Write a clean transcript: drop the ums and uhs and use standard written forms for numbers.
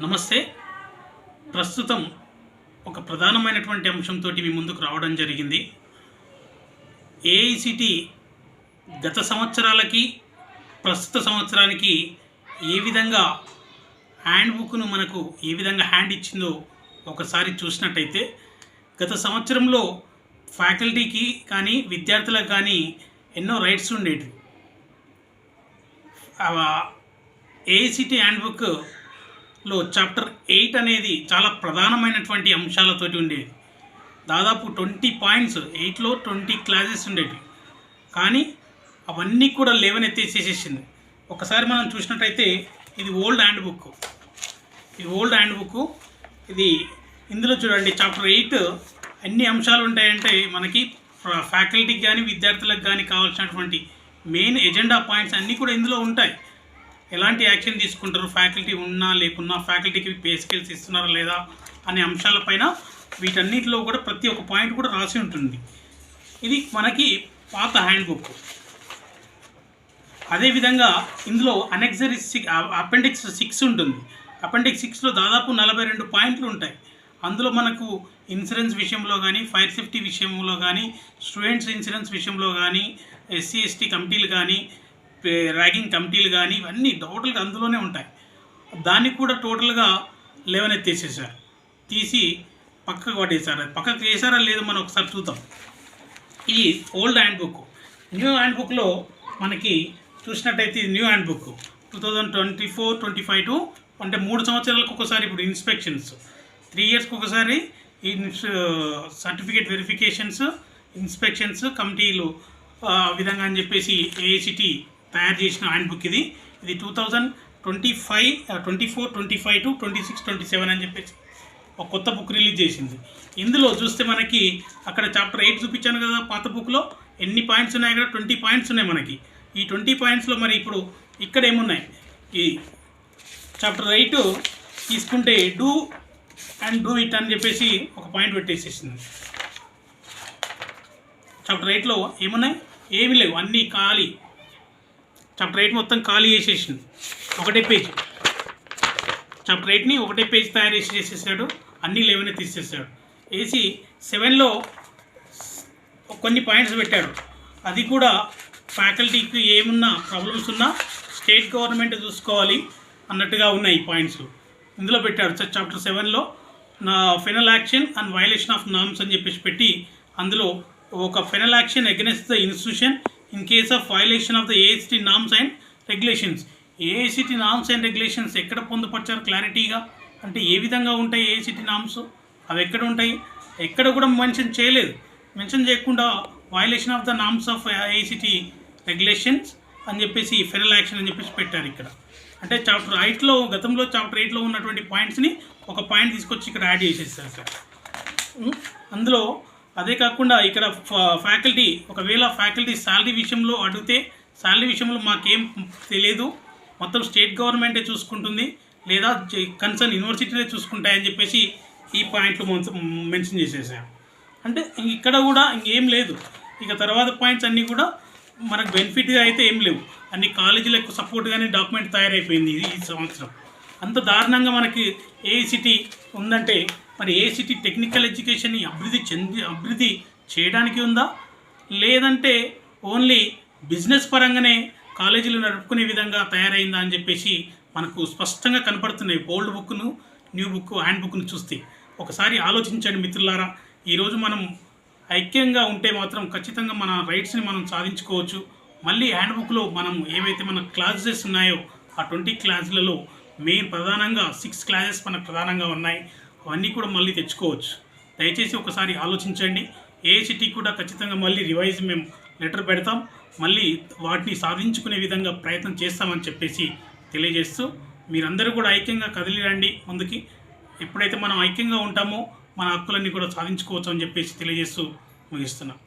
నమస్తే. ప్రస్తుతం ఒక ప్రధానమైనటువంటి అంశంతో మీ ముందుకు రావడం జరిగింది. ఏఐసిటి గత సంవత్సరాలకి ప్రస్తుత సంవత్సరానికి ఏ విధంగా హ్యాండ్ బుక్ను మనకు ఏ విధంగా హ్యాండ్ ఇచ్చిందో ఒకసారి చూసినట్టయితే, గత సంవత్సరంలో ఫ్యాకల్టీకి కానీ విద్యార్థులకు కానీ ఎన్నో రైట్స్ ఉండేవి. ఏఐసిటి హ్యాండ్ బుక్లో చాప్టర్ 8 అనేది చాలా ప్రధానమైనటువంటి అంశాలతోటి ఉండేది. దాదాపు 20 పాయింట్స్, 8లో 20 క్లాసెస్ ఉండేవి. కానీ అవన్నీ కూడా లేవనెత్తేసేసేసింది. ఒకసారి మనం చూసినట్టయితే ఇది ఓల్డ్ హ్యాండ్ బుక్. ఇది ఇందులో చూడండి, చాప్టర్ 8 అన్ని అంశాలు ఉంటాయంటే మనకి ఫ్యాకల్టీకి కానీ విద్యార్థులకు కానీ కావాల్సినటువంటి మెయిన్ ఎజెండా పాయింట్స్ అన్నీ కూడా ఇందులో ఉంటాయి. ఎలాంటి యాక్షన్ తీసుకుంటారు, ఫ్యాకల్టీ ఉన్నా లేకున్నా, ఫ్యాకల్టీకి పే స్కేల్స్ ఇస్తున్నారా లేదా అనే అంశాలపైన వీటన్నిటిలో కూడా ప్రతి ఒక్క పాయింట్ కూడా రాసి ఉంటుంది. ఇది మనకి పాత హ్యాండ్ బుక్. అదేవిధంగా ఇందులో అపెండిక్స్ 6 ఉంటుంది. అపెండిక్స్ 6లో దాదాపు 42 పాయింట్లు ఉంటాయి. అందులో మనకు ఇన్సూరెన్స్ విషయంలో కానీ, ఫైర్ సేఫ్టీ విషయంలో కానీ, స్టూడెంట్స్ ఇన్సూరెన్స్ విషయంలో కానీ, ఎస్సీ ఎస్టీ కమిటీలు కానీ, ర్యాగింగ్ కమిటీలు కానీ, ఇవన్నీ టోటల్గా అందులోనే ఉంటాయి. దాన్ని కూడా టోటల్గా లేవనెత్తేసేసారు, తీసి పక్కకు పట్టేశారు. పక్కకు వేసారా లేదో మనం ఒకసారి చూద్దాం. ఈ old hand book. New hand బుక్లో మనకి చూసినట్టయితే ఇది న్యూ హ్యాండ్ బుక్ 2024-25 అంటే 3 సంవత్సరాలకు ఒకసారి ఇప్పుడు ఇన్స్పెక్షన్స్, 3 ఇయర్స్కి ఒకసారి ఈ సర్టిఫికేట్ వెరిఫికేషన్స్, ఇన్స్పెక్షన్స్, కమిటీలు విధంగా అని చెప్పేసి ఏఐసిటి తయారు చేసిన హ్యాండ్ బుక్ ఇది. 2024-25 to 26-27 అని చెప్పేసి ఒక కొత్త బుక్ రిలీజ్ చేసింది. ఇందులో చూస్తే మనకి అక్కడ చాప్టర్ 8 చూపించాను కదా, పాత బుక్లో ఎన్ని పాయింట్స్ ఉన్నాయి, అక్కడ 20 పాయింట్స్ ఉన్నాయి మనకి. ఈ 20 పాయింట్స్లో మరి ఇప్పుడు ఇక్కడ ఏమున్నాయి, ఈ చాప్టర్ 8 తీసుకుంటే డూ ఇట్ అని చెప్పేసి ఒక పాయింట్ పెట్టేసేసింది. చాప్టర్ 8లో ఏమున్నాయి, ఏమి లేవు, అన్నీ ఖాళీ. చాప్టర్ 8 మొత్తం ఖాళీ చేసేసింది. ఒకటే పేజ్, చాప్టర్ 8ని ఒకటే పేజ్ తయారు చేసేసాడు, అన్నీ లేవనే తీసేసాడు. ఏసీ 7లో కొన్ని పాయింట్స్ పెట్టాడు. అది కూడా ఫ్యాకల్టీకి ఏమున్నా ప్రాబ్లమ్స్ ఉన్నా స్టేట్ గవర్నమెంట్ చూసుకోవాలి అన్నట్టుగా ఉన్నాయి పాయింట్స్ ఇందులో పెట్టాడు. చాప్టర్ 7లో penal action and violation of norms అని చెప్పేసి పెట్టి, అందులో ఒక penal action against the institution in case of violation of the AICTE norms and regulations. AICTE norms and regulations ఎక్కడ పొందుపరిచారు క్లారిటీగా, అంటే ఏ విధంగా ఉంటాయి ఏఐసిటి నామ్స్, అవి ఎక్కడ ఉంటాయి, ఎక్కడ కూడా మెన్షన్ చేయలేదు. మెన్షన్ చేయకుండా violation of the norms of AICTE regulations అని చెప్పేసి ఫెనల్ యాక్షన్ అని చెప్పేసి పెట్టారు ఇక్కడ. అంటే చాప్టర్ 8లో, గతంలో చాప్టర్ 8లో ఉన్నటువంటి పాయింట్స్ని ఒక పాయింట్ తీసుకొచ్చి ఇక్కడ యాడ్ చేసేసారు సార్. అందులో అదే కాకుండా ఇక్కడ ఫ్యాకల్టీ ఒకవేళ ఫ్యాకల్టీ శాలరీ విషయంలో అడిగితే, శాలరీ విషయంలో మాకేం తెలియదు, మొత్తం స్టేట్ గవర్నమెంటే చూసుకుంటుంది లేదా కన్సర్న్ యూనివర్సిటీలే చూసుకుంటాయని చెప్పేసి ఈ పాయింట్లు మెన్షన్ చేసేసారు. అంటే ఇక్కడ కూడా ఇంకేం లేదు. ఇక తర్వాత పాయింట్స్ అన్నీ కూడా మనకు బెనిఫిట్గా అయితే ఏం లేవు. అన్ని కాలేజీలకు సపోర్ట్గానే డాక్యుమెంట్ తయారైపోయింది ఈ సంవత్సరం. అంత దారుణంగా మనకి ఏఐసిటి ఉందంటే, మరి ఏఐసిటి టెక్నికల్ ఎడ్యుకేషన్ని అభివృద్ధి చేయడానికి ఉందా, లేదంటే ఓన్లీ బిజినెస్ పరంగానే కాలేజీలు నడుపుకునే విధంగా తయారైందా అని చెప్పేసి మనకు స్పష్టంగా కనపడుతున్నాయి. ఓల్డ్ బుక్ను, న్యూ బుక్, హ్యాండ్ బుక్ను చూస్తే ఒకసారి ఆలోచించండి మిత్రులారా. ఈరోజు మనం ఐక్యంగా ఉంటే మాత్రం ఖచ్చితంగా మన రైట్స్ని మనం సాధించుకోవచ్చు. మళ్ళీ హ్యాండ్ బుక్లో మనం ఏవైతే మన క్లాసెస్ ఉన్నాయో ఆ 20 క్లాసులలో మెయిన్ ప్రధానంగా 6 క్లాసెస్ మనకు ప్రధానంగా ఉన్నాయి, అవన్నీ కూడా మళ్ళీ తెచ్చుకోవచ్చు. దయచేసి ఒకసారి ఆలోచించండి. ఏఐసిటీ కూడా ఖచ్చితంగా మళ్ళీ రివైజ్ మేము లెటర్ పెడతాం, మళ్ళీ వాటిని సాధించుకునే విధంగా ప్రయత్నం చేస్తామని చెప్పేసి తెలియజేస్తూ, మీరందరూ కూడా ఐక్యంగా కదిలి రండి ముందుకి. ఎప్పుడైతే మనం ఐక్యంగా ఉంటామో మన హక్కులన్నీ కూడా సాధించుకోవచ్చు అని చెప్పేసి తెలియజేస్తూ ముగిస్తున్నాం.